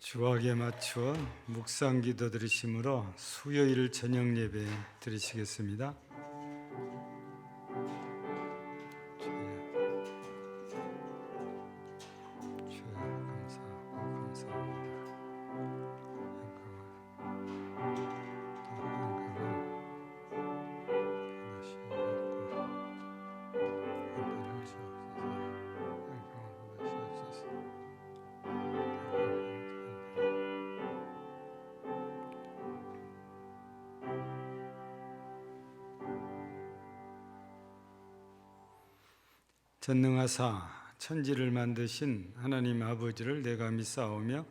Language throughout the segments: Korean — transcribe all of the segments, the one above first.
주악에 맞추어 묵상 기도 드리심으로 수요일 저녁 예배 드리시겠습니다. 주여 감사하고 감사합니다. 전능하사 천지를 만드신 하나님 아버지를 내가 믿사오며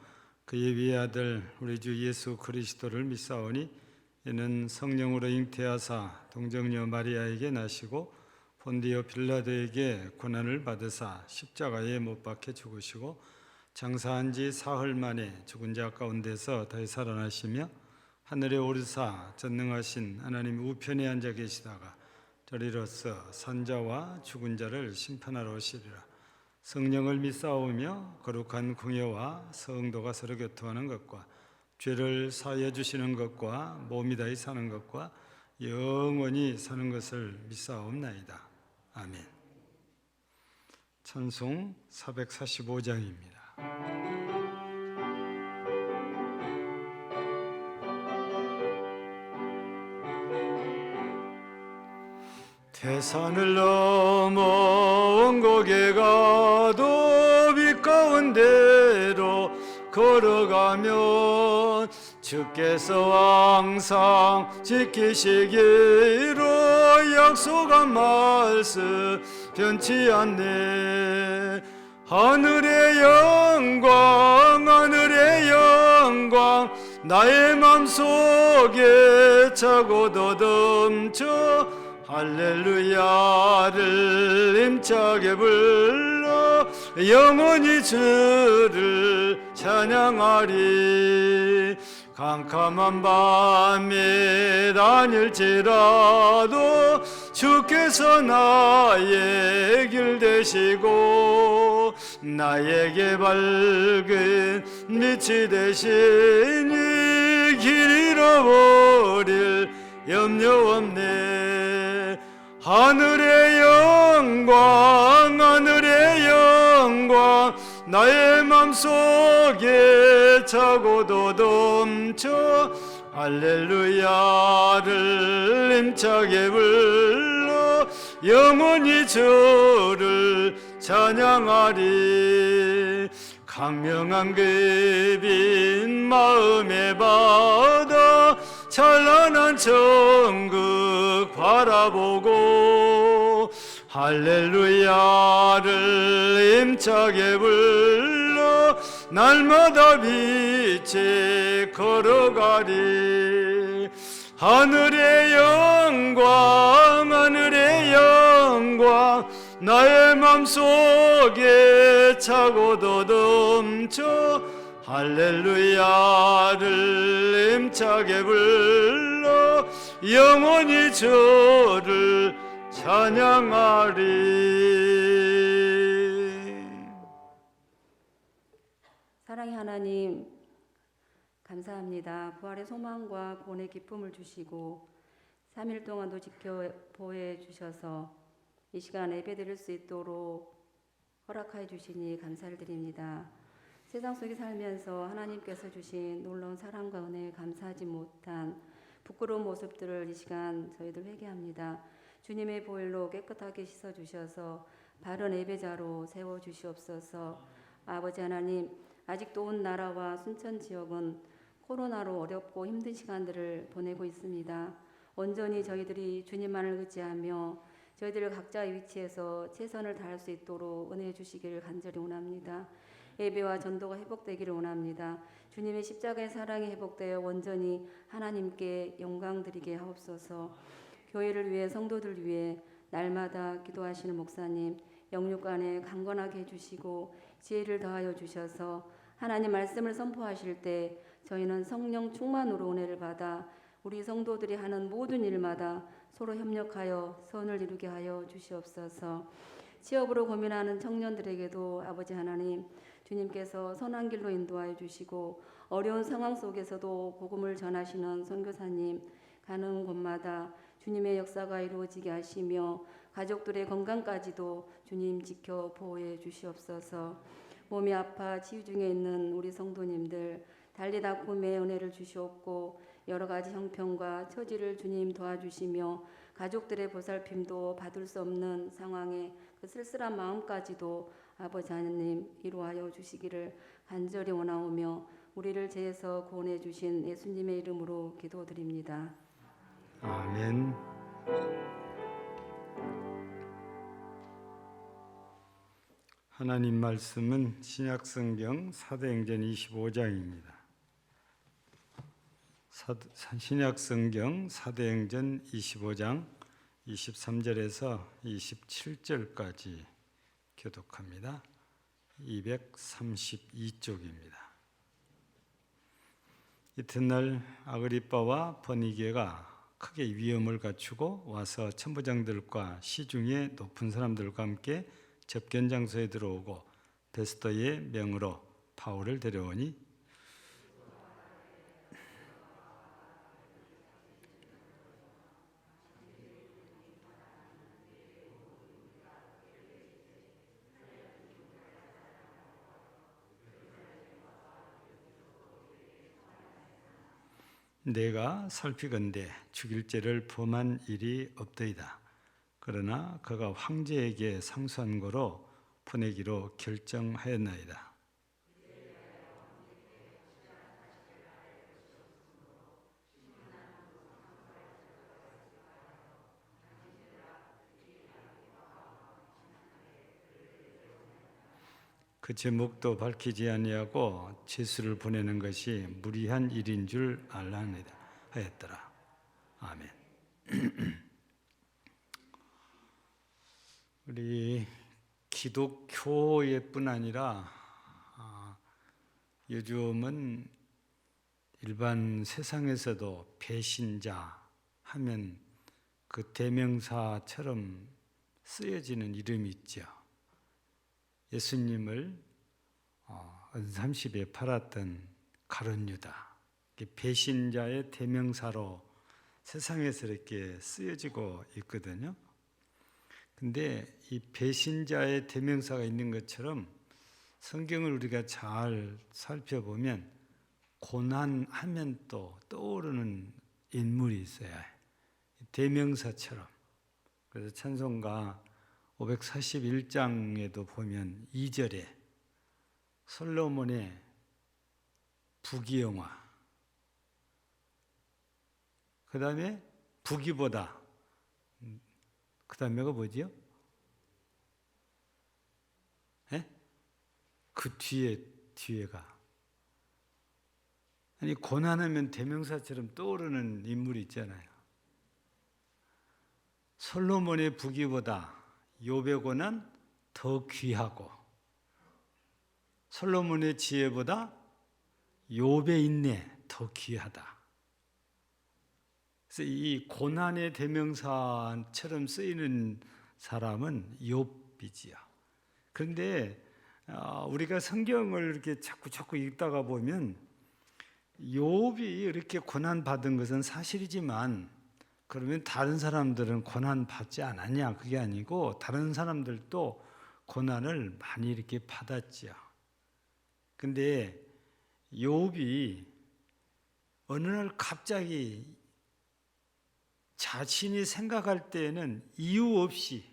그의 외아들 우리 주 예수 그리스도를 믿사오니 이는 성령으로 잉태하사 동정녀 마리아에게 나시고 본디오 빌라도에게 고난을 받으사 십자가에 못 박혀 죽으시고 장사한 지 사흘 만에 죽은 자 가운데서 다시 살아나시며 하늘에 오르사 전능하신 하나님 우편에 앉아 계시다가 저리로서 산자와 죽은 자를 심판하러 오시리라. 성령을 믿사오며 거룩한 공예와 성도가 서로 교통하는 것과 죄를 사하여 주시는 것과 몸이 다히 사는 것과 영원히 사는 것을 믿사옵나이다. 아멘. 찬송 445장입니다. 태산을 넘어 원곡에 가도 빛 가운데로 걸어가면 주께서 항상 지키시기로 약속한 말씀 변치 않네. 하늘의 영광 나의 맘속에 차고 더듬쳐 할렐루야를 힘차게 불러 영원히 주를 찬양하리. 캄캄한 밤에 다닐지라도 주께서 나의 길 되시고 나에게 밝은 빛이 되시니 길 잃어버릴 염려 없네. 하늘의 영광 나의 맘속에 차고 더듬쳐 할렐루야를 힘차게 불러 영원히 주를 찬양하리. 강명한 그 빛 마음에 받아 찬란한 천국 바라보고 할렐루야를 힘차게 불러 날마다 빛에 걸어가리. 하늘의 영광 나의 맘속에 차고 더듬쳐 할렐루야를 힘차게 불러 영원히 주를 찬양하리. 사랑의 하나님, 감사합니다. 부활의 소망과 구원의 기쁨을 주시고 3일 동안도 지켜 보호해 주셔서 이 시간 예배드릴 수 있도록 허락하여 주시니 감사를 드립니다. 세상 속에 살면서 하나님께서 주신 놀라운 사랑과 은혜에 감사하지 못한 부끄러운 모습들을 이 시간 저희들 회개합니다. 주님의 보혈로 깨끗하게 씻어주셔서 바른 예배자로 세워주시옵소서. 아버지 하나님, 아직도 온 나라와 순천 지역은 코로나로 어렵고 힘든 시간들을 보내고 있습니다. 온전히 저희들이 주님만을 의지하며 저희들 각자의 위치에서 최선을 다할 수 있도록 은혜해 주시기를 간절히 원합니다. 예배와 전도가 회복되기를 원합니다. 주님의 십자가의 사랑이 회복되어 온전히 하나님께 영광 드리게 하옵소서. 교회를 위해 성도들 위해 날마다 기도하시는 목사님 영육간에 강건하게 해주시고 지혜를 더하여 주셔서 하나님 말씀을 선포하실 때 저희는 성령 충만으로 은혜를 받아 우리 성도들이 하는 모든 일마다 서로 협력하여 선을 이루게 하여 주시옵소서. 취업으로 고민하는 청년들에게도 아버지 하나님 주님께서 선한 길로 인도하여 주시고 어려운 상황 속에서도 복음을 전하시는 선교사님 가는 곳마다 주님의 역사가 이루어지게 하시며 가족들의 건강까지도 주님 지켜 보호해 주시옵소서. 몸이 아파 치유 중에 있는 우리 성도님들 달리 닦음의 은혜를 주시옵고 여러 가지 형편과 처지를 주님 도와주시며 가족들의 보살핌도 받을 수 없는 상황에 그 쓸쓸한 마음까지도 아버지 하나님 이루하여 주시기를 간절히 원하오며 우리를 죄에서 구원해 주신 예수님의 이름으로 기도드립니다. 아멘. 하나님 말씀은 신약성경 사도행전 25장입니다. 신약성경 사도행전 25장 23절에서 27절까지 교독합니다. 232쪽입니다. 이튿날 아그리빠와 버니게가 크게 위험을 갖추고 와서 천부장들과 시중의 높은 사람들과 함께 접견 장소에 들어오고 베스더의 명으로 바울을 데려오니 내가 살피건대 죽일 죄를 범한 일이 없더이다. 그러나 그가 황제에게 상소한 거로 보내기로 결정하였나이다. 그 제목도 밝히지 아니하고 죄수를 보내는 것이 무리한 일인 줄 알라니라 하였더라. 아멘. 우리 기독교에뿐 아니라 요즘은 일반 세상에서도 배신자 하면 그 대명사처럼 쓰여지는 이름이 있죠. 예수님을 은삼십에 팔았던 가룟 유다, 배신자의 대명사로 세상에서 이렇게 쓰여지고 있거든요. 근데 이 배신자의 대명사가 있는 것처럼 성경을 우리가 잘 살펴보면 고난하면 또 떠오르는 인물이 있어요. 대명사처럼. 그래서 찬송가 541장에도 보면 2절에 솔로몬의 부귀영화, 그 다음에 부귀보다, 그 다음에가 뭐지요? 그 뒤에가. 아니, 고난하면 대명사처럼 떠오르는 인물이 있잖아요. 솔로몬의 부귀보다 욥의 고난 더 귀하고 솔로몬의 지혜보다 욥의 인내 더 귀하다. 그래서 이 고난의 대명사처럼 쓰이는 사람은 욥이지요. 그런데 우리가 성경을 이렇게 자꾸 읽다가 보면 욥이 이렇게 고난 받은 것은 사실이지만 그러면 다른 사람들은 고난 받지 않았냐? 그게 아니고 다른 사람들도 고난을 많이 이렇게 받았지요. 근데 욥이 어느 날 갑자기 자신이 생각할 때에는 이유 없이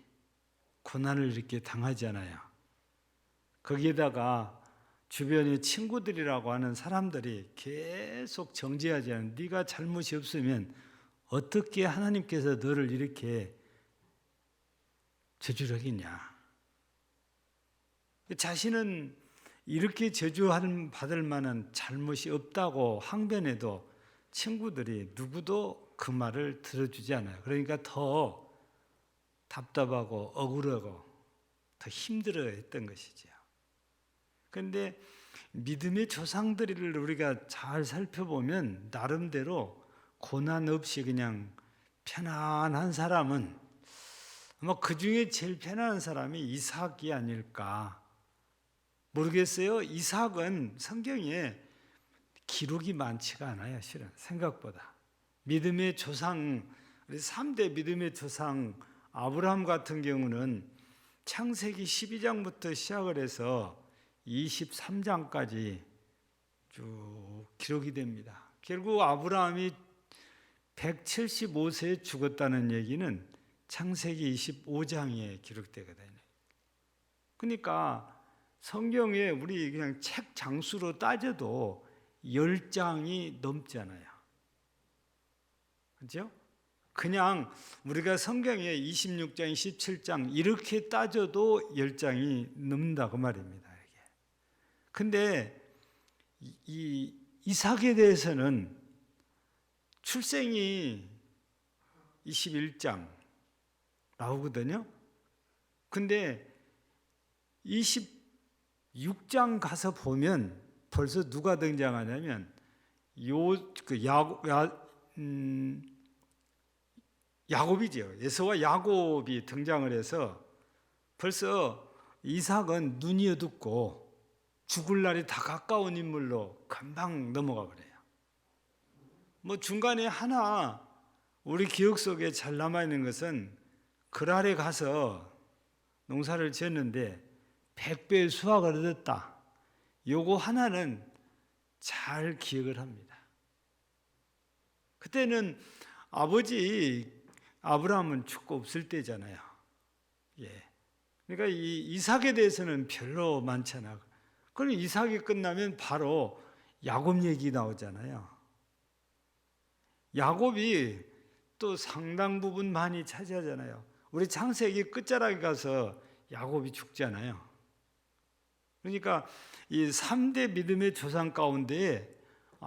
고난을 이렇게 당하잖아요. 거기에다가 주변의 친구들이라고 하는 사람들이 계속 정죄하지 않은, 네가 잘못이 없으면 어떻게 하나님께서 너를 이렇게 저주를 하겠냐. 자신은 이렇게 저주받을 만한 잘못이 없다고 항변해도 친구들이 누구도 그 말을 들어주지 않아요. 그러니까 더 답답하고 억울하고 더 힘들어했던 것이죠. 그런데 믿음의 조상들을 우리가 잘 살펴보면 나름대로 고난 없이 그냥 편안한 사람은 아마 그 중에 제일 편안한 사람이 이삭이 아닐까 모르겠어요. 이삭은 성경에 기록이 많지가 않아요. 실은 생각보다. 믿음의 조상, 우리 3대 믿음의 조상 아브라함 같은 경우는 창세기 12장부터 시작을 해서 23장까지 쭉 기록이 됩니다. 결국 아브라함이 175세에 죽었다는 얘기는 창세기 25장에 기록되거든요. 그러니까 성경에 우리 그냥 책 장수로 따져도 10장이 넘잖아요. 그렇죠? 그냥 우리가 성경에 26장, 27장 이렇게 따져도 10장이 넘는다고 말입니다. 이게. 근데 이 이삭에 대해서는 출생이 21장 나오거든요. 근데 26장 가서 보면 벌써 누가 등장하냐면 야곱이죠. 에서와 야곱이 등장을 해서 벌써 이삭은 눈이 어둡고 죽을 날이 다 가까운 인물로 금방 넘어가 버려요. 뭐 중간에 하나 우리 기억 속에 잘 남아있는 것은 그랄에 가서 농사를 지었는데 100배의 수확을 얻었다. 요거 하나는 잘 기억을 합니다. 그때는 아버지 아브라함은 죽고 없을 때잖아요. 예. 그러니까 이 이삭에 대해서는 별로 많잖아. 그럼 이삭이 끝나면 바로 야곱 얘기 나오잖아요. 야곱이 또 상당 부분 많이 차지하잖아요. 우리 창세기 끝자락에 가서 야곱이 죽잖아요. 그러니까 이 3대 믿음의 조상 가운데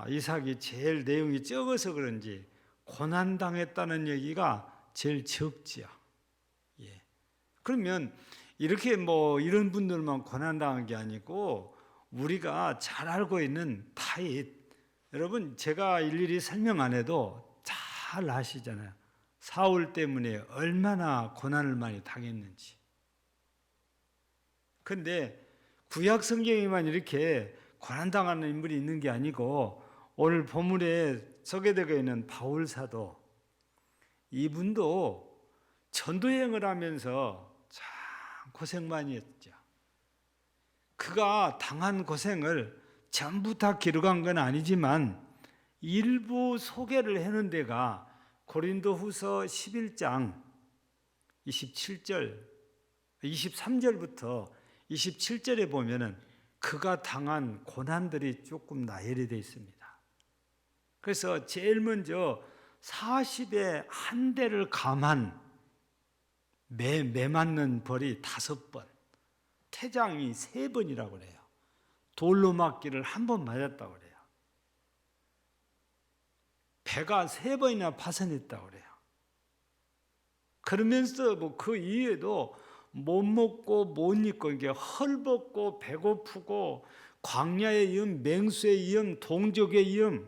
이삭이 제일 내용이 적어서 그런지 고난당했다는 얘기가 제일 적지요. 예. 그러면 이렇게 뭐 이런 분들만 고난당한 게 아니고 우리가 잘 알고 있는 타잇, 여러분 제가 일일이 설명 안 해도 잘 아시잖아요. 사울 때문에 얼마나 고난을 많이 당했는지. 근데 구약 성경에만 이렇게 고난당하는 인물이 있는 게 아니고 오늘 본문에 소개되고 있는 바울 사도, 이분도 전도여행을 하면서 참 고생 많이 했죠. 그가 당한 고생을 전부 다 기록한 건 아니지만 일부 소개를 해놓은 데가 고린도후서 11장 23절부터 27절에 보면은 그가 당한 고난들이 조금 나열이 되어 있습니다. 그래서 제일 먼저 40에 한 대를 감한 매 맞는 벌이 5번, 태장이 3번이라고 그래요. 돌로 맞기를 1번 맞았다고 그래요. 배가 3번이나 파손했다고 그래요. 그러면서 뭐 그 이외에도 못 먹고 못 입고 이게 헐벗고 배고프고 광야의 위험, 맹수의 위험, 동족의 위험.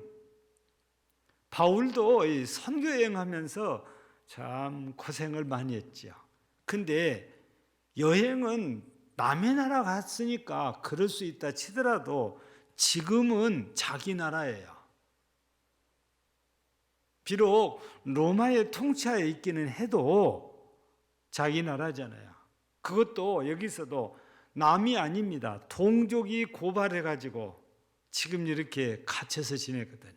바울도 이 선교 여행하면서 참 고생을 많이 했죠. 근데 여행은 남의 나라 갔으니까 그럴 수 있다 치더라도 지금은 자기 나라예요. 비록 로마의 통치하에 있기는 해도 자기 나라잖아요. 그것도 여기서도 남이 아닙니다. 동족이 고발해가지고 지금 이렇게 갇혀서 지내거든요.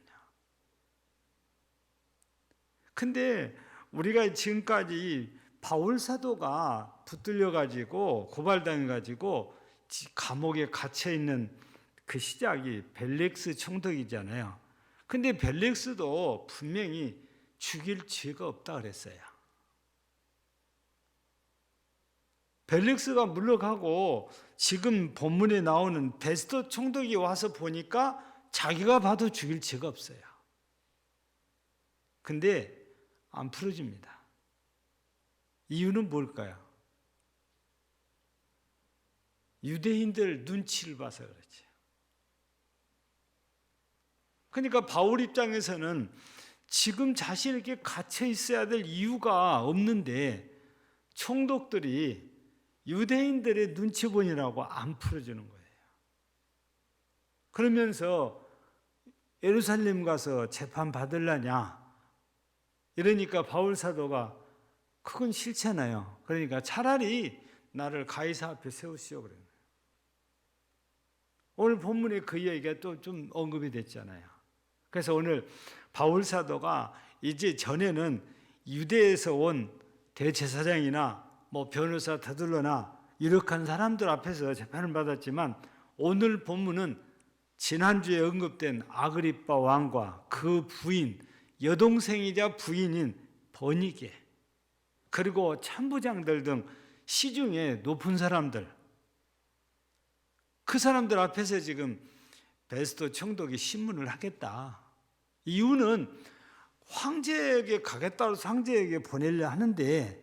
근데 우리가 지금까지 바울 사도가 붙들려가지고 고발당해가지고 감옥에 갇혀있는 그 시작이 벨릭스 총독이잖아요. 근데 벨릭스도 분명히 죽일 죄가 없다 그랬어요. 벨릭스가 물러가고 지금 본문에 나오는 베스토 총독이 와서 보니까 자기가 봐도 죽일 죄가 없어요. 근데 안 풀어집니다. 이유는 뭘까요? 유대인들 눈치를 봐서 그렇지. 그러니까 바울 입장에서는 지금 자신에게 갇혀 있어야 될 이유가 없는데 총독들이 유대인들의 눈치 보느라고 안 풀어주는 거예요. 그러면서 예루살렘 가서 재판 받으려냐? 이러니까 바울 사도가 그건 싫잖아요. 그러니까 차라리 나를 가이사 앞에 세우시오 그래요. 오늘 본문에 그 이야기가 또 좀 언급이 됐잖아요. 그래서 오늘 바울 사도가 이제 전에는 유대에서 온 대제사장이나 뭐 변호사 더들러나 유력한 사람들 앞에서 재판을 받았지만 오늘 본문은 지난주에 언급된 아그리빠 왕과 그 부인, 여동생이자 부인인 버니게, 그리고 참부장들 등 시중에 높은 사람들, 그 사람들 앞에서 지금 베스도 총독이 신문을 하겠다. 이유는 황제에게 가겠다고 해서 황제에게 보내려 하는데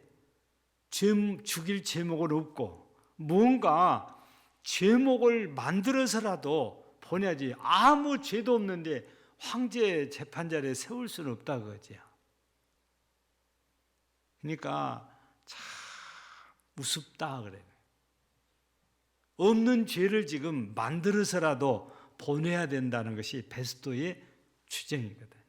죽일 제목은 없고 뭔가 제목을 만들어서라도 보내야지. 아무 죄도 없는데 황제 재판자리에 세울 수는 없다 그거죠. 그러니까 참 우습다 그래요. 없는 죄를 지금 만들어서라도 보내야 된다는 것이 베스도의 주장이거든요.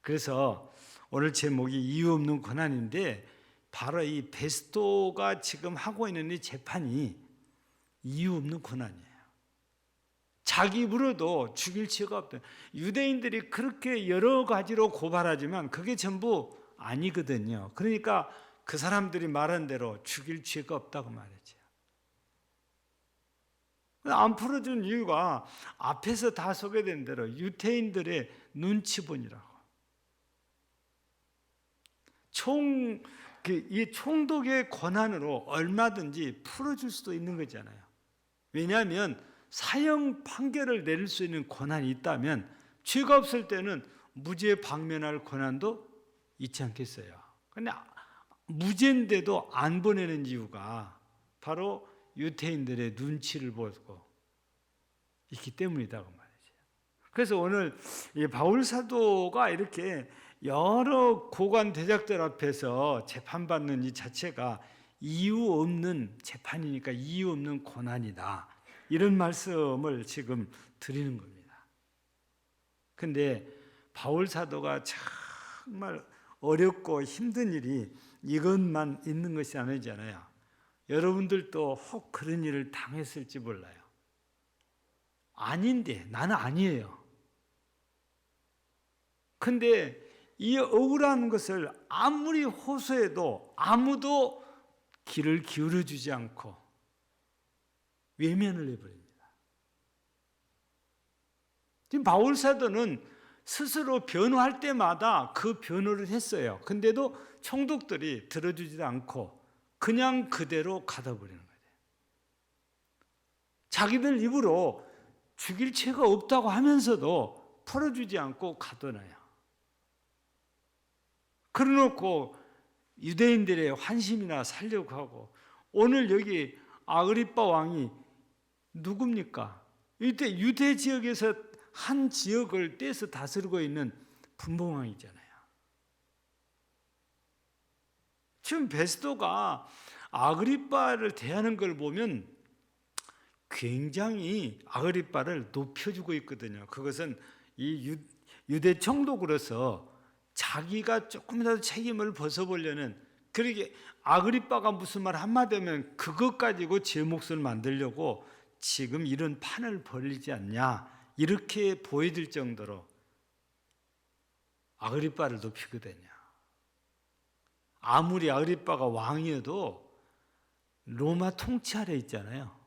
그래서 오늘 제목이 이유 없는 고난인데 바로 이 베스도가 지금 하고 있는 이 재판이 이유 없는 고난이에요. 자기 입으로도 죽일 죄가 없다. 유대인들이 그렇게 여러 가지로 고발하지만 그게 전부 아니거든요. 그러니까 그 사람들이 말한 대로 죽일 죄가 없다고 말이죠. 안 풀어준 이유가 앞에서 다 소개된 대로 유대인들의 눈치 보니라고. 이 총독의 권한으로 얼마든지 풀어줄 수도 있는 거잖아요. 왜냐하면 사형 판결을 내릴 수 있는 권한이 있다면 죄가 없을 때는 무죄 방면할 권한도 있지 않겠어요. 그런데 무죄인데도 안 보내는 이유가 바로 유대인들의 눈치를 보고 있기 때문이라고 말이죠. 그래서 오늘 이 바울 사도가 이렇게 여러 고관 대작들 앞에서 재판받는 이 자체가 이유 없는 재판이니까 이유 없는 고난이다. 이런 말씀을 지금 드리는 겁니다. 근데 바울 사도가 정말 어렵고 힘든 일이 이것만 있는 것이 아니잖아요. 여러분들도 혹 그런 일을 당했을지 몰라요. 아닌데 나는 아니에요. 근데 이 억울한 것을 아무리 호소해도 아무도 귀를 기울여주지 않고 외면을 해버립니다. 지금 바울 사도는 스스로 변호할 때마다 그 변호를 했어요. 근데도 총독들이 들어주지도 않고 그냥 그대로 가둬버리는 거예요. 자기들 입으로 죽일 죄가 없다고 하면서도 풀어주지 않고 가둬놔요. 그래놓고 유대인들의 환심이나 살려고 하고, 오늘 여기 아그리빠 왕이 누굽니까? 이때 유대 지역에서 한 지역을 떼서 다스리고 있는 분봉왕이잖아요. 지금 베스도가 아그리빠를 대하는 걸 보면 굉장히 아그리빠를 높여주고 있거든요. 그것은 이 유대 총독으로서 자기가 조금이라도 책임을 벗어보려는, 그러게 아그리빠가 무슨 말 한마디 하면 그것 가지고 제 몫을 만들려고 지금 이런 판을 벌이지 않냐, 이렇게 보여질 정도로 아그리빠를 높이거든요. 아무리 아그리빠가 왕이어도 로마 통치 아래 있잖아요.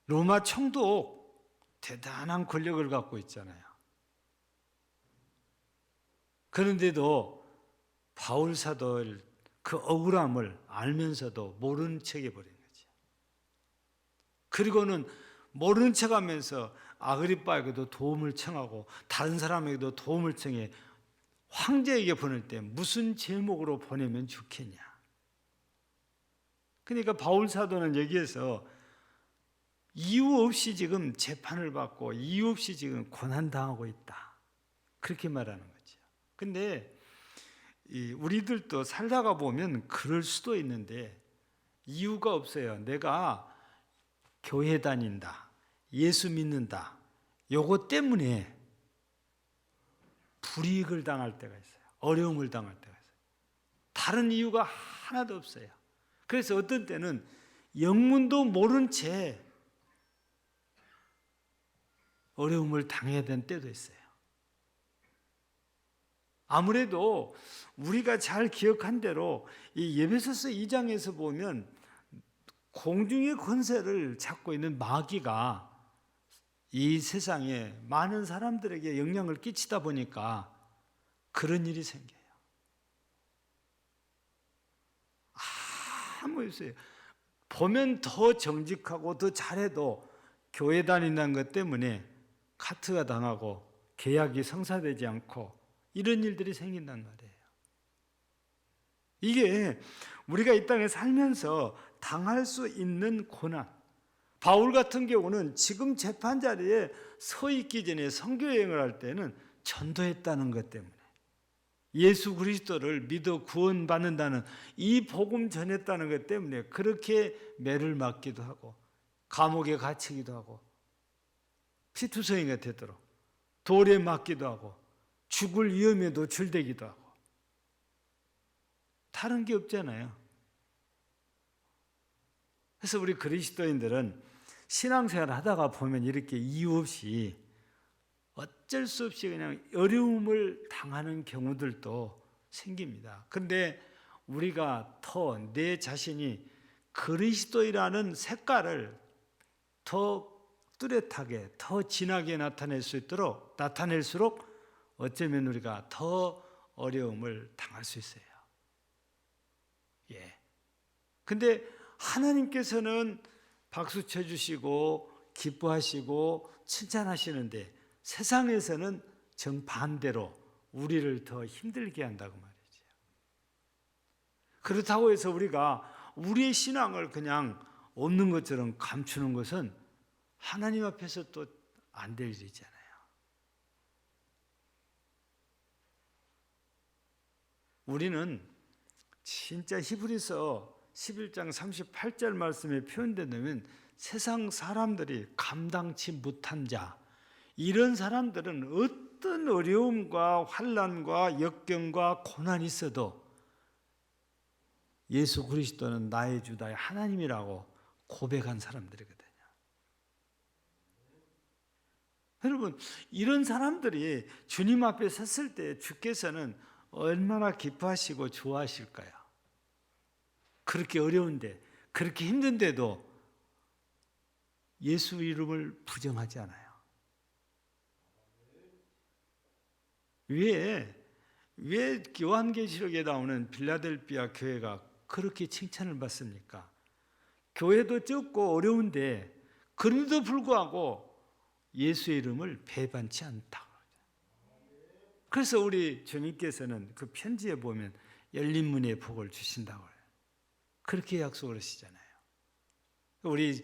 로마 총독 대단한 권력을 갖고 있잖아요. 그런데도 바울 사도의 그 억울함을 알면서도 모르는 척 해버린 거죠. 그리고는 모르는 척하면서 아그리빠에게도 도움을 청하고 다른 사람에게도 도움을 청해 황제에게 보낼 때 무슨 제목으로 보내면 좋겠냐. 그러니까 바울 사도는 여기에서 이유 없이 지금 재판을 받고 이유 없이 지금 고난당하고 있다, 그렇게 말하는 거죠. 근데 우리들도 살다가 보면 그럴 수도 있는데 이유가 없어요. 내가 교회 다닌다, 예수 믿는다, 요거 때문에 불이익을 당할 때가 있어요. 어려움을 당할 때가 있어요. 다른 이유가 하나도 없어요. 그래서 어떤 때는 영문도 모른 채 어려움을 당해야 되는 때도 있어요. 아무래도 우리가 잘 기억한 대로 이 에베소서 2장에서 보면 공중의 권세를 잡고 있는 마귀가 이 세상에 많은 사람들에게 영향을 끼치다 보니까 그런 일이 생겨요. 아무 없어요. 보면 더 정직하고 더 잘해도 교회 다닌다는 것 때문에 카트가 당하고 계약이 성사되지 않고 이런 일들이 생긴단 말이에요. 이게 우리가 이 땅에 살면서 당할 수 있는 고난. 바울 같은 경우는 지금 재판 자리에 서 있기 전에 선교 여행을 할 때는 전도했다는 것 때문에 예수 그리스도를 믿어 구원받는다는 이 복음 전했다는 것 때문에 그렇게 매를 맞기도 하고 감옥에 갇히기도 하고 피투성이가 되도록 돌에 맞기도 하고 죽을 위험에 노출되기도 하고 다른 게 없잖아요. 그래서 우리 그리스도인들은 신앙생활 하다가 보면 이렇게 이유 없이 어쩔 수 없이 그냥 어려움을 당하는 경우들도 생깁니다. 그런데 우리가 더 내 자신이 그리스도이라는 색깔을 더 뚜렷하게, 더 진하게 나타낼 수 있도록 나타낼수록 어쩌면 우리가 더 어려움을 당할 수 있어요. 예. 근데 하나님께서는 박수 쳐주시고 기뻐하시고 칭찬하시는데 세상에서는 정반대로 우리를 더 힘들게 한다고 말이죠. 그렇다고 해서 우리가 우리의 신앙을 그냥 없는 것처럼 감추는 것은 하나님 앞에서 또 안 될 일이잖아요. 우리는 진짜 히브리서 11장 38절 말씀에 표현된다면 세상 사람들이 감당치 못한 자, 이런 사람들은 어떤 어려움과 환난과 역경과 고난이 있어도 예수 그리스도는 나의 주 나의 하나님이라고 고백한 사람들이거든요. 여러분, 이런 사람들이 주님 앞에 섰을 때 주께서는 얼마나 기뻐하시고 좋아하실까요? 그렇게 어려운데, 그렇게 힘든데도 예수 이름을 부정하지 않아요. 왜 요한계시록에 나오는 빌라델비아 교회가 그렇게 칭찬을 받습니까? 교회도 적고 어려운데 그런데도 불구하고 예수의 이름을 배반치 않다. 그래서 우리 주님께서는 그 편지에 보면 열린 문의 복을 주신다고 해요. 그렇게 약속을 하시잖아요. 우리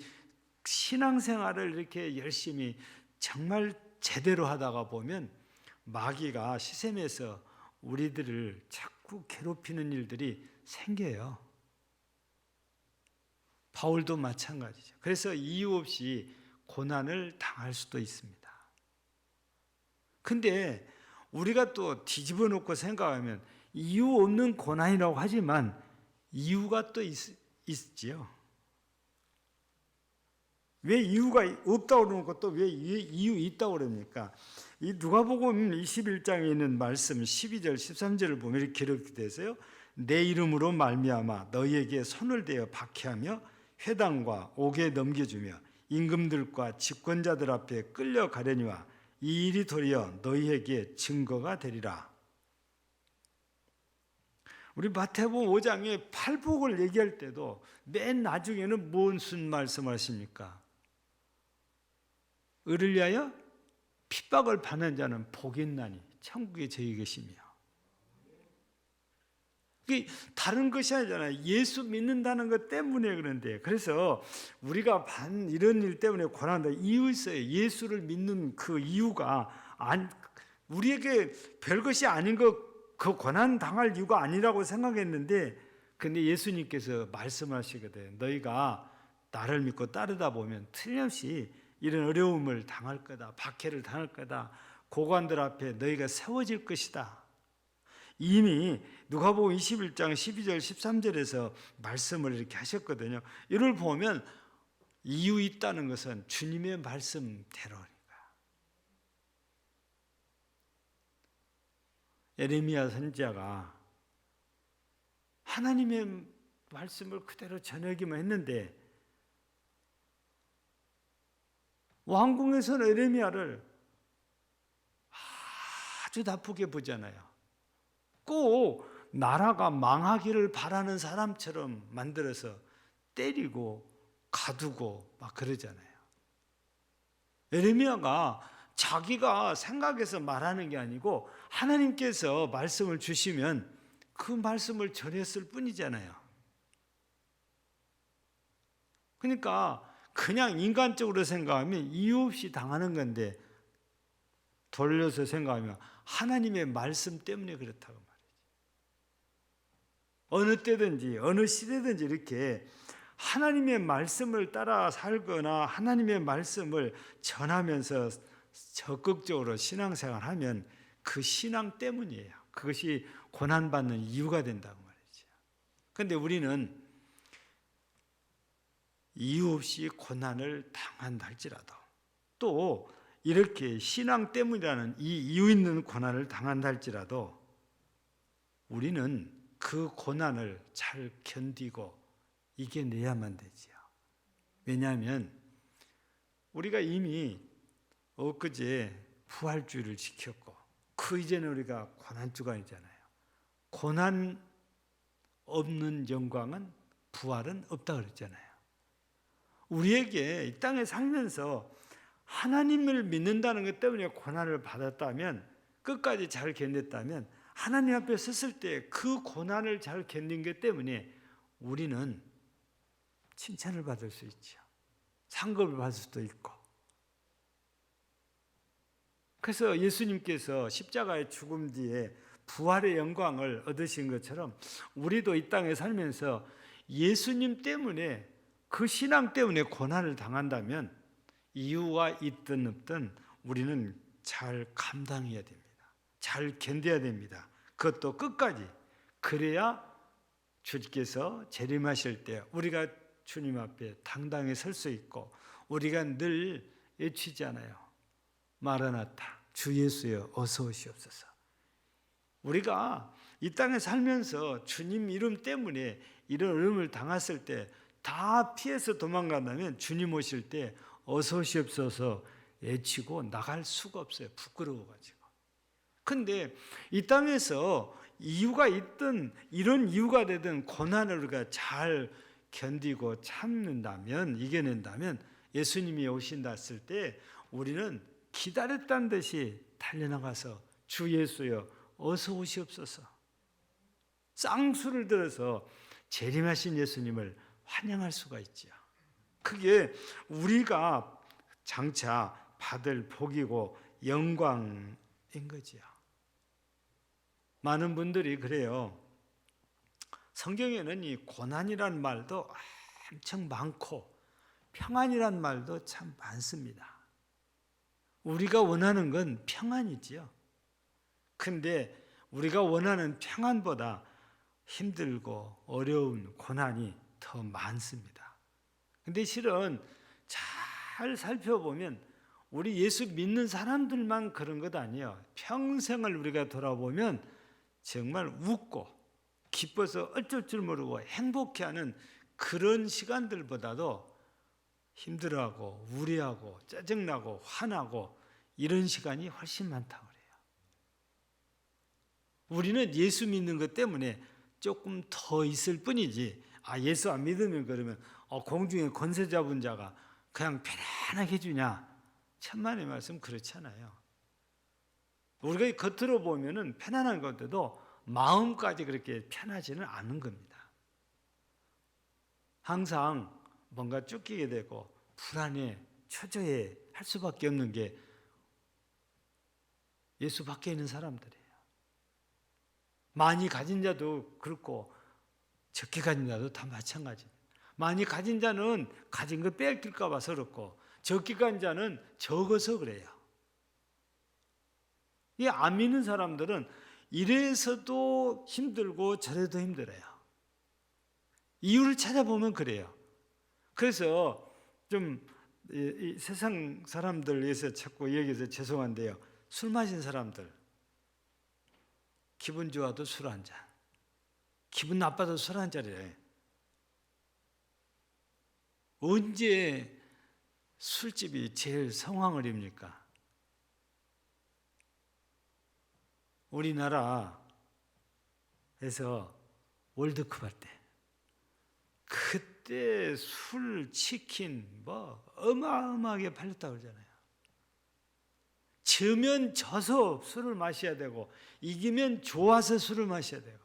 신앙생활을 이렇게 열심히 정말 제대로 하다가 보면 마귀가 시샘에서 우리들을 자꾸 괴롭히는 일들이 생겨요. 바울도 마찬가지죠. 그래서 이유 없이 고난을 당할 수도 있습니다. 근데 우리가 또 뒤집어 놓고 생각하면 이유 없는 고난이라고 하지만 이유가 또 있지요. 왜 이유가 없다고 그러고 또 왜 이유 있다고 그럽니까? 이 누가복음 21장에 있는 말씀 12절 13절을 보면 이렇게 기록되어 있어요. 내 이름으로 말미암아 너희에게 손을 대어 박해하며 회당과 옥에 넘겨주며 임금들과 집권자들 앞에 끌려가려니와 이 일이 도리어 너희에게 증거가 되리라. 우리 마태복음 5장에 팔복을 얘기할 때도 맨 나중에는 무슨 말씀하십니까? 의를 위하여 핍박을 받는 자는 복이 있나니 천국에 저희 계시며. 그게 다른 것이 아니잖아요. 예수 믿는다는 것 때문에 그런데. 그래서 우리가 이런 일 때문에 고난한다. 이유 있어요. 예수를 믿는 그 이유가 우리에게 별것이 아닌 것 그 고난 당할 이유가 아니라고 생각했는데, 근데 예수님께서 말씀하시거든. 너희가 나를 믿고 따르다 보면 틀림없이 이런 어려움을 당할 거다. 박해를 당할 거다. 고관들 앞에 너희가 세워질 것이다. 이미 누가복음 21장 12절 13절에서 말씀을 이렇게 하셨거든요. 이를 보면 이유 있다는 것은 주님의 말씀대로니까. 예레미야 선지자가 하나님의 말씀을 그대로 전하기만 했는데, 왕궁에서는 예레미야를 아주 나쁘게 보잖아요. 꼭 나라가 망하기를 바라는 사람처럼 만들어서 때리고 가두고 막 그러잖아요. 예레미야가 자기가 생각해서 말하는 게 아니고 하나님께서 말씀을 주시면 그 말씀을 전했을 뿐이잖아요. 그러니까 그냥 인간적으로 생각하면 이유 없이 당하는 건데, 돌려서 생각하면 하나님의 말씀 때문에 그렇다고 말이지. 어느 때든지 어느 시대든지 이렇게 하나님의 말씀을 따라 살거나 하나님의 말씀을 전하면서 적극적으로 신앙생활하면 그 신앙 때문이에요. 그것이 고난받는 이유가 된다고 말이죠. 그런데 우리는 이유 없이 고난을 당한다 할지라도, 또 이렇게 신앙 때문이라는 이 이유 있는 고난을 당한다 할지라도 우리는 그 고난을 잘 견디고 이겨내야만 되지요. 왜냐하면 우리가 이미 엊그제 부활주의를 지켰고 그 이전에 우리가 고난주간이잖아요. 고난 없는 영광은, 부활은 없다 그랬잖아요. 우리에게 이 땅에 살면서 하나님을 믿는다는 것 때문에 고난을 받았다면, 끝까지 잘 견뎠다면, 하나님 앞에 섰을 때 그 고난을 잘 견딘 것 때문에 우리는 칭찬을 받을 수 있죠. 상급을 받을 수도 있고. 그래서 예수님께서 십자가의 죽음 뒤에 부활의 영광을 얻으신 것처럼 우리도 이 땅에 살면서 예수님 때문에, 그 신앙 때문에 고난을 당한다면 이유가 있든 없든 우리는 잘 감당해야 됩니다. 잘 견뎌야 됩니다. 그것도 끝까지. 그래야 주께서 재림하실 때 우리가 주님 앞에 당당히 설 수 있고, 우리가 늘 외치잖아요. 마라나타, 주 예수여 어서 오시옵소서. 우리가 이 땅에 살면서 주님 이름 때문에 이런 어려움을 당했을 때 다 피해서 도망간다면 주님 오실 때 어서 오시옵소서 외치고 나갈 수가 없어요. 부끄러워가지고. 근데 이 땅에서 이유가 있든 이런 이유가 되든 고난을 우리가 잘 견디고 참는다면, 이겨낸다면 예수님이 오신다 했을 때 우리는 기다렸다는 듯이 달려나가서 주 예수여 어서 오시옵소서, 쌍수를 들어서 재림하신 예수님을 환영할 수가 있죠. 그게 우리가 장차 받을 복이고 영광인 거지요. 많은 분들이 그래요. 성경에는 이 고난이란 말도 엄청 많고 평안이란 말도 참 많습니다. 우리가 원하는 건 평안이지요. 근데 우리가 원하는 평안보다 힘들고 어려운 고난이 더 많습니다. 근데 실은 잘 살펴보면 우리 예수 믿는 사람들만 그런 것 아니에요. 평생을 우리가 돌아보면 정말 웃고 기뻐서 어쩔 줄 모르고 행복해하는 그런 시간들보다도 힘들어하고 우려하고 짜증나고 화나고 이런 시간이 훨씬 많다고 그래요. 우리는 예수 믿는 것 때문에 조금 더 있을 뿐이지, 예수 안 믿으면 그러면 공중에 권세 잡은 자가 그냥 편안하게 해주냐? 천만의 말씀 그렇잖아요. 우리가 겉으로 보면은 편안한 것도 마음까지 그렇게 편하지는 않은 겁니다. 항상 뭔가 쫓기게 되고 불안해, 초조해 할 수밖에 없는 게 예수 밖에 있는 사람들이에요. 많이 가진 자도 그렇고 적게 가진 자도 다 마찬가지입니다. 많이 가진 자는 가진 거 뺏길까 봐 서럽고 적게 가진 자는 적어서 그래요. 이 안 믿는 사람들은 이래서도 힘들고 저래도 힘들어요. 이유를 찾아보면 그래요. 그래서 좀 이 세상 사람들 위해서 자꾸 여기서 죄송한데요. 술 마신 사람들 기분 좋아도 술 한 잔, 기분 나빠도 술 한 잔이래. 언제 술집이 제일 성황을입니까? 우리나라에서 월드컵 할 때 그때 술, 치킨 뭐 어마어마하게 팔렸다고 그러잖아요. 지면 져서 술을 마셔야 되고 이기면 좋아서 술을 마셔야 되고.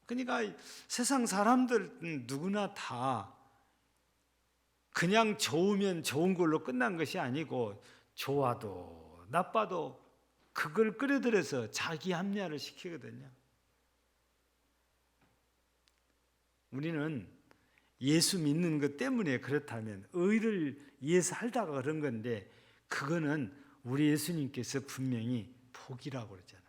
그러니까 세상 사람들 누구나 다 그냥 좋으면 좋은 걸로 끝난 것이 아니고 좋아도 나빠도 그걸 끌어들여서 자기 합리화를 시키거든요. 우리는 예수 믿는 것 때문에 그렇다면 의를 위해서 살다가 그런 건데 그거는 우리 예수님께서 분명히 복이라고 그러잖아요.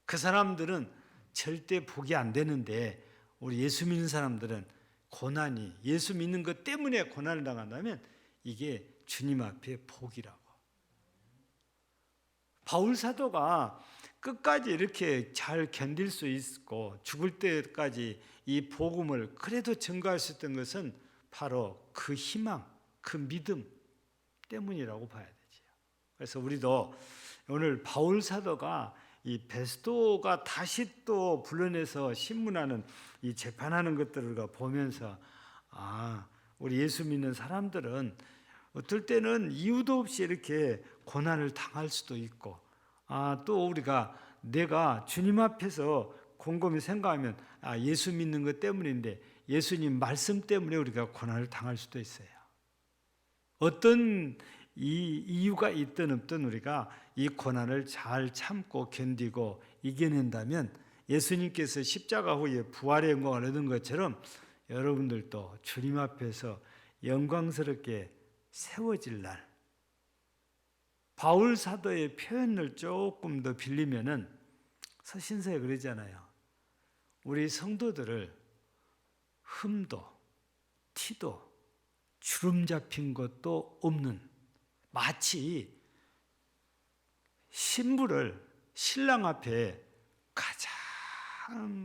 그 사람들은 절대 복이 안 되는데 우리 예수 믿는 사람들은 고난이 예수 믿는 것 때문에 고난을 당한다면 이게 주님 앞에 복이라고. 바울 사도가 끝까지 이렇게 잘 견딜 수 있고 죽을 때까지 이 복음을 그래도 증거할 수 있던 것은 바로 그 희망, 그 믿음 때문이라고 봐야 되지요. 그래서 우리도 오늘 바울 사도가 이 베스도가 다시 또 불러내서 신문하는 이 재판하는 것들을 보면서 우리 예수 믿는 사람들은 어떨 때는 이유도 없이 이렇게 고난을 당할 수도 있고 또 우리가 내가 주님 앞에서 곰곰이 생각하면 예수 믿는 것 때문인데 예수님 말씀 때문에 우리가 고난을 당할 수도 있어요. 어떤 이유가 있든 없든 우리가 이 고난을 잘 참고 견디고 이겨낸다면 예수님께서 십자가 후에 부활의 영광을 얻은 것처럼 여러분들도 주님 앞에서 영광스럽게 세워질 날, 바울 사도의 표현을 조금 더 빌리면은 서신서에 그러잖아요. 우리 성도들을 흠도 티도 주름 잡힌 것도 없는, 마치 신부를 신랑 앞에 가장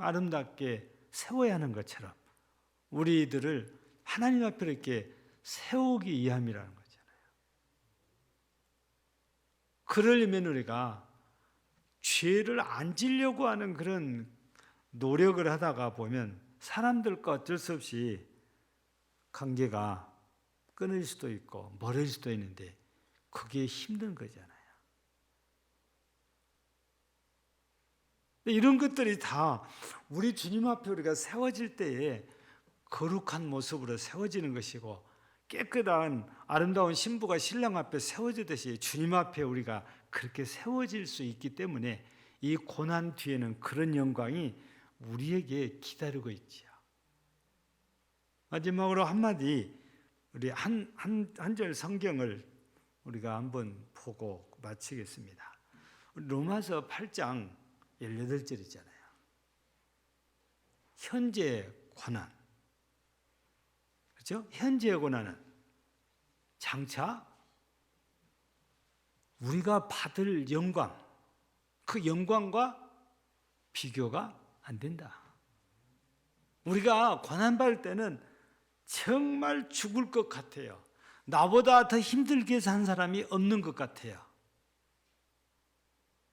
아름답게 세워야 하는 것처럼 우리들을 하나님 앞에 이렇게 세우기 위함이라는 거잖아요. 그러려면 우리가 죄를 안 지려고 하는 그런 노력을 하다가 보면 사람들과 어쩔 수 없이 관계가 끊을 수도 있고 멀어질 수도 있는데 그게 힘든 거잖아요. 이런 것들이 다 우리 주님 앞에 우리가 세워질 때에 거룩한 모습으로 세워지는 것이고 깨끗한 아름다운 신부가 신랑 앞에 세워지듯이 주님 앞에 우리가 그렇게 세워질 수 있기 때문에 이 고난 뒤에는 그런 영광이 우리에게 기다리고 있지요. 마지막으로 한마디 우리 한 절 성경을 우리가 한번 보고 마치겠습니다. 로마서 8장 18절이잖아요. 현재 고난. 그렇죠? 현재의 고난은 장차 우리가 받을 영광, 그 영광과 비교가 안 된다. 우리가 고난받을 때는 정말 죽을 것 같아요. 나보다 더 힘들게 산 사람이 없는 것 같아요.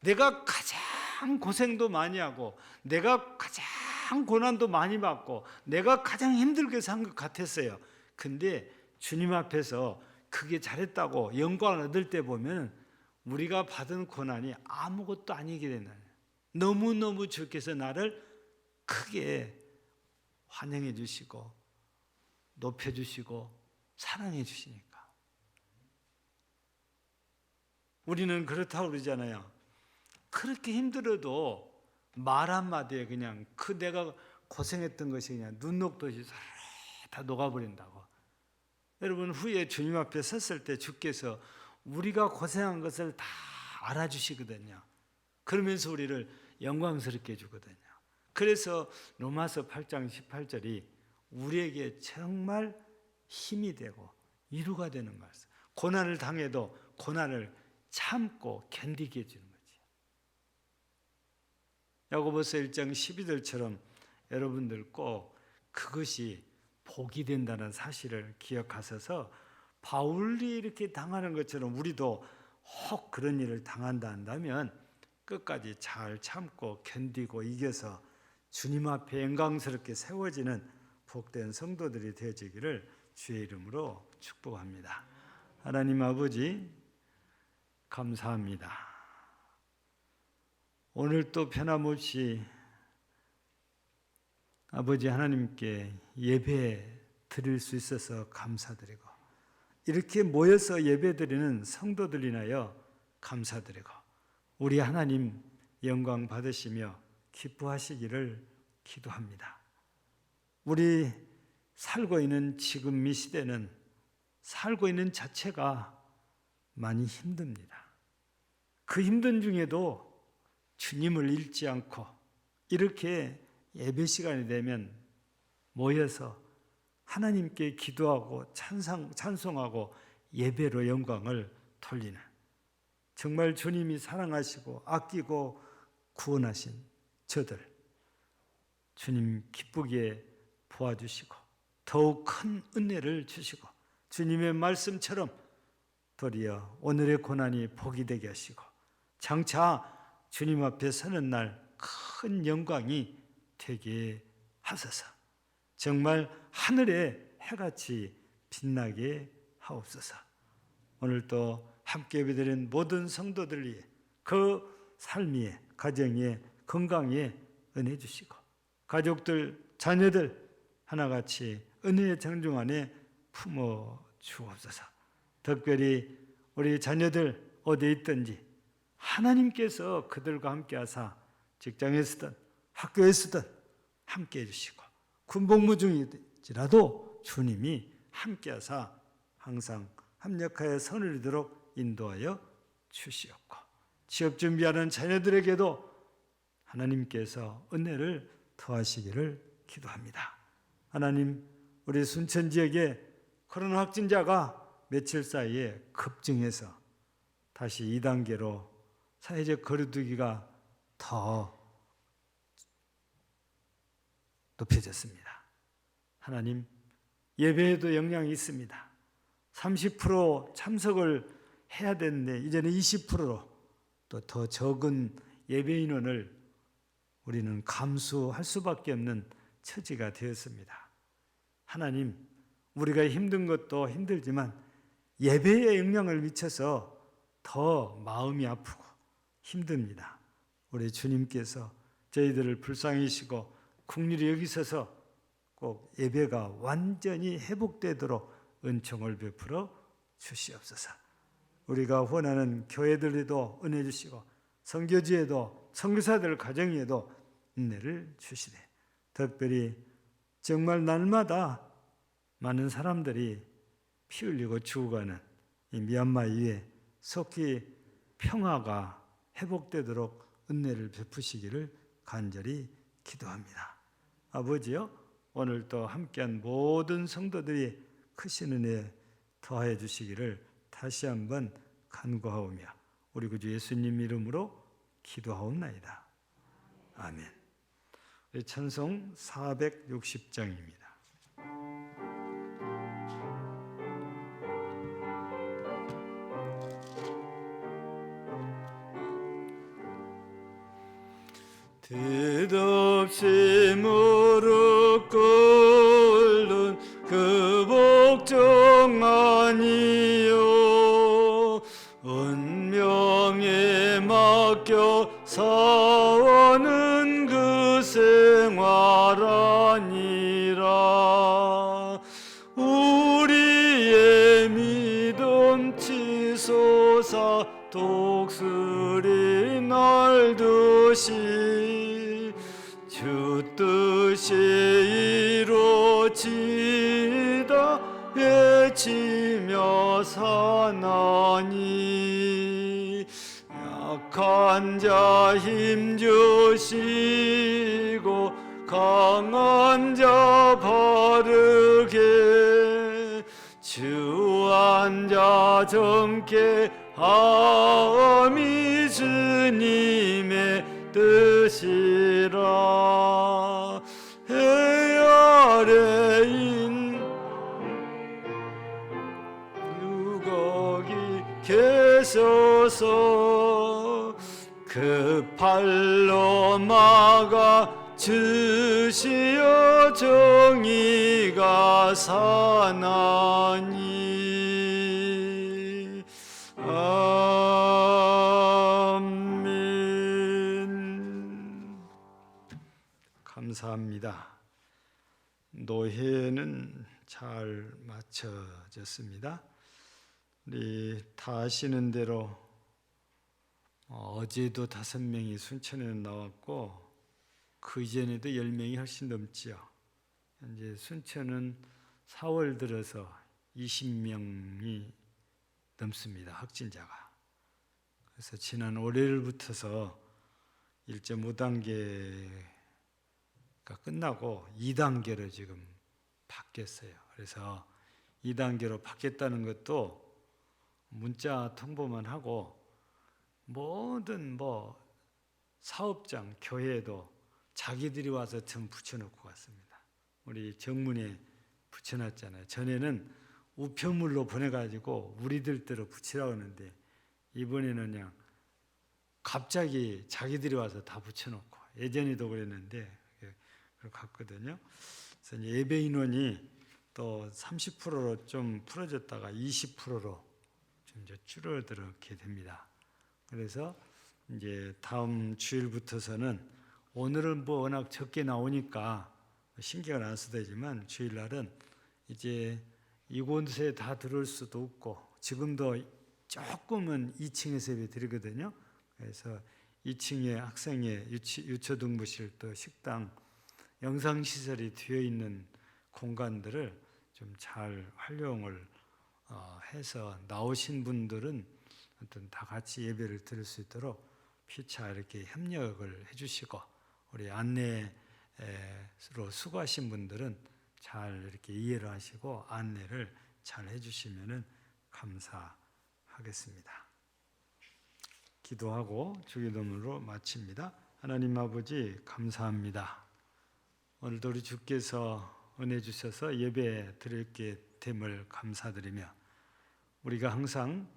내가 가장 고생도 많이 하고 내가 가장 고난도 많이 받고 내가 가장 힘들게 산 것 같았어요. 근데 주님 앞에서 그게 잘했다고 영광을 얻을 때 보면 우리가 받은 고난이 아무것도 아니게 된다. 너무너무 주께서 나를 크게 환영해 주시고 높여 주시고 사랑해 주시니까. 우리는 그렇다고 그러잖아요. 그렇게 힘들어도 말 한마디에 그냥 그 내가 고생했던 것이 그냥 눈 녹듯이 다 녹아버린다고. 여러분, 후에 주님 앞에 섰을 때 주께서 우리가 고생한 것을 다 알아주시거든요. 그러면서 우리를 영광스럽게 해주거든요. 그래서 로마서 8장 18절이 우리에게 정말 힘이 되고 위로가 되는 말씀. 고난을 당해도 고난을 참고 견디게 해주는 거지. 야고보서 1장 12절처럼 여러분들 꼭 그것이 복이 된다는 사실을 기억하셔서 바울이 이렇게 당하는 것처럼 우리도 혹 그런 일을 당한다 한다면 끝까지 잘 참고 견디고 이겨서 주님 앞에 영광스럽게 세워지는 복된 성도들이 되어지기를 주의 이름으로 축복합니다. 하나님 아버지, 감사합니다. 오늘 또 변함없이 아버지 하나님께 예배 드릴 수 있어서 감사드리고, 이렇게 모여서 예배 드리는 성도들 인하여 감사드리고, 우리 하나님 영광 받으시며 기뻐하시기를 기도합니다. 우리 살고 있는 지금 이 시대는 살고 있는 자체가 많이 힘듭니다. 그 힘든 중에도 주님을 잃지 않고 이렇게 예배 시간이 되면 모여서 하나님께 기도하고 찬송하고 예배로 영광을 돌리는, 정말 주님이 사랑하시고 아끼고 구원하신 저들 주님 기쁘게 보아주시고 더욱 큰 은혜를 주시고 주님의 말씀처럼 도리어 오늘의 고난이 복이 되게 하시고 장차 주님 앞에 서는 날 큰 영광이 되게 하소서. 정말 하늘의 해같이 빛나게 하옵소서. 오늘도 함께 예배드린 모든 성도들 위해 그 삶에, 가정에, 건강에 은혜 주시고 가족들, 자녀들 하나같이 은혜의 정중 안에 품어 주옵소서. 특별히 우리 자녀들 어디에 있든지 하나님께서 그들과 함께 하사 직장에서든 학교에서든 함께 해주시고 군복무 중일지라도 주님이 함께 하사 항상 합력하여 선을 이루도록 인도하여 주시옵고, 취업 준비하는 자녀들에게도 하나님께서 은혜를 더하시기를 기도합니다. 하나님, 우리 순천 지역에 코로나 확진자가 며칠 사이에 급증해서 다시 2단계로 사회적 거리두기가 더 높여졌습니다. 하나님, 예배에도 영향이 있습니다. 30% 참석을 해야 되는데 이제는 20%로 또 더 적은 예배 인원을 우리는 감수할 수밖에 없는 처지가 되었습니다. 하나님, 우리가 힘든 것도 힘들지만 예배에 영향을 미쳐서 더 마음이 아프고 힘듭니다. 우리 주님께서 저희들을 불쌍히 여기시고 긍휼히 여기셔서 꼭 예배가 완전히 회복되도록 은총을 베풀어 주시옵소서. 우리가 원하는 교회들에도 은혜 주시고 선교지에도 선교사들 가정에도 은혜를 주시되, 특별히 정말 날마다 많은 사람들이 피 흘리고 죽어가는 이 미얀마 위에 속히 평화가 회복되도록 은혜를 베푸시기를 간절히 기도합니다. 아버지여, 오늘도 함께한 모든 성도들이 크신 은혜 더하여 주시기를 다시 한번 간구하오며 우리 구주 예수님 이름으로 기도하옵나이다. 아멘. 찬송 460장입니다. 뜻없이 무릎 꿇는 그 복종 아니요 운명에 맡겨 사는 그 생활 아니라 우리의 믿음 치솟아 것이 주 뜻이 이루어지다 외치며 사나니 약한 자 힘주시고 강한 자 바르게 주한 자 정케 함이 주님의 뜻이라. 해 아래인 누거기 계셔서 그 팔로 막아 주시어 정의가 사나니. 아멘. 감사합니다. 노회는 잘 마쳐졌습니다. 우리 다 아시는 대로 어제도 5명이 순천에 나왔고 그 이전에도 10명이 훨씬 넘지요. 현재 순천은 4월 들어서 20명이 넘습니다. 확진자가. 그래서 지난 월요일부터서 1.5단계가 끝나고 2단계로 지금 바뀌었어요. 그래서 2단계로 바뀌었다는 것도 문자 통보만 하고 모든 사업장, 교회도 자기들이 와서 점 붙여놓고 갔습니다. 우리 정문에 붙여놨잖아요. 전에는 우편물로 보내가지고 우리들 대로 붙이라고 하는데 이번에는 그냥 갑자기 자기들이 와서 다 붙여놓고, 예전에도 그랬는데 그렇게 갔거든요. 그래서 예배 인원이 또 30%로 좀 풀어졌다가 20%로 좀 이제 줄어들게 됩니다. 그래서 이제 다음 주일부터서는, 오늘은 워낙 적게 나오니까 신경을 안 써도 되지만 주일날은 이제 이곳에 다 들어올 수도 없고, 지금도 조금은 2층에서 예배 드리거든요. 그래서 2층에 학생회, 유초등부실, 또 식당, 영상시설이 되어 있는 공간들을 좀 잘 활용을 해서 나오신 분들은 어떤 다 같이 예배를 드릴 수 있도록 피차 이렇게 협력을 해주시고, 우리 안내로 수고하신 분들은 잘 이렇게 이해를 하시고 안내를 잘 해주시면 감사하겠습니다. 기도하고 주기도문으로 마칩니다. 하나님 아버지, 감사합니다. 오늘도 우리 주께서 은혜 주셔서 예배 드릴게 됨을 감사드리며, 우리가 항상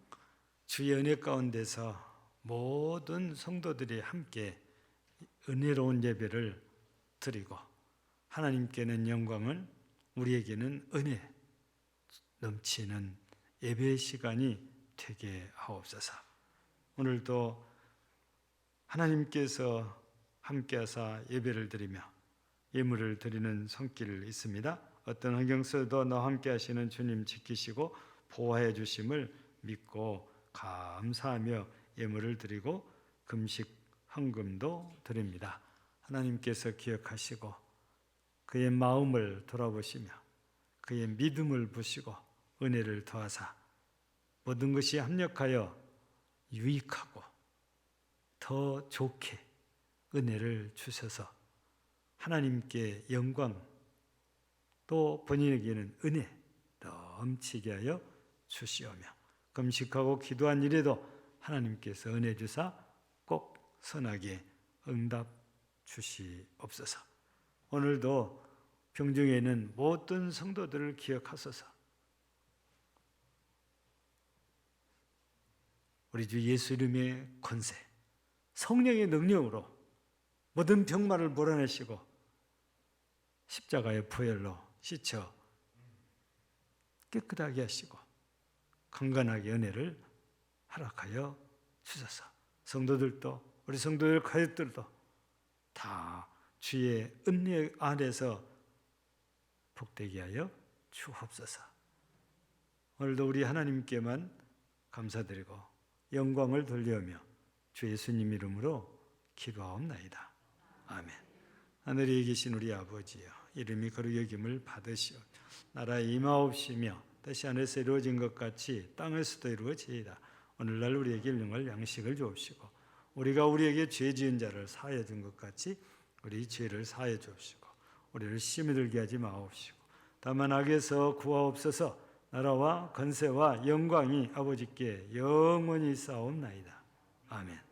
주의 은혜 가운데서 모든 성도들이 함께 은혜로운 예배를 드리고, 하나님께는 영광을, 우리에게는 은혜 넘치는 예배의 시간이 되게 하옵소서. 오늘도 하나님께서 함께하사 예배를 드리며 예물을 드리는 손길 있습니다. 어떤 환경 속에도 나와 함께 하시는 주님 지키시고 보호해 주심을 믿고 감사하며 예물을 드리고 금식 헌금도 드립니다. 하나님께서 기억하시고 그의 마음을 돌아보시며 그의 믿음을 보시고 은혜를 더하사 모든 것이 합력하여 유익하고 더 좋게 은혜를 주셔서 하나님께 영광, 또 본인에게는 은혜 넘치게 하여 주시오며, 금식하고 기도한 일에도 하나님께서 은혜 주사 꼭 선하게 응답 주시옵소서. 오늘도 병중에 있는 모든 성도들을 기억하소서. 우리 주 예수 이름의 권세, 성령의 능력으로 모든 병마를 몰아내시고 십자가의 보혈로 씻어 깨끗하게 하시고 강건하게 은혜를 허락하여 주소서. 성도들도, 우리 성도들 가족들도 다 주의 은혜 안에서 복되게 하여 주옵소서. 오늘도 우리 하나님께만 감사드리고 영광을 돌리며 주 예수님 이름으로 기도하옵나이다. 아멘. 하늘에 계신 우리 아버지여, 이름이 거룩히 여김을 받으시오. 나라에 임하옵시며 뜻이 하늘에서 이루어진 것 같이 땅에서도 이루어지이다. 오늘날 우리에게 일용할 양식을 주옵시고, 우리가 우리에게 죄 지은 자를 사하여 준 것 같이 우리 죄를 사하여 주옵시고, 우리를 시험에 들게 하지 마옵시고, 다만 악에서 구하옵소서. 나라와 권세와 영광이 아버지께 영원히 있사옵나이다. 아멘.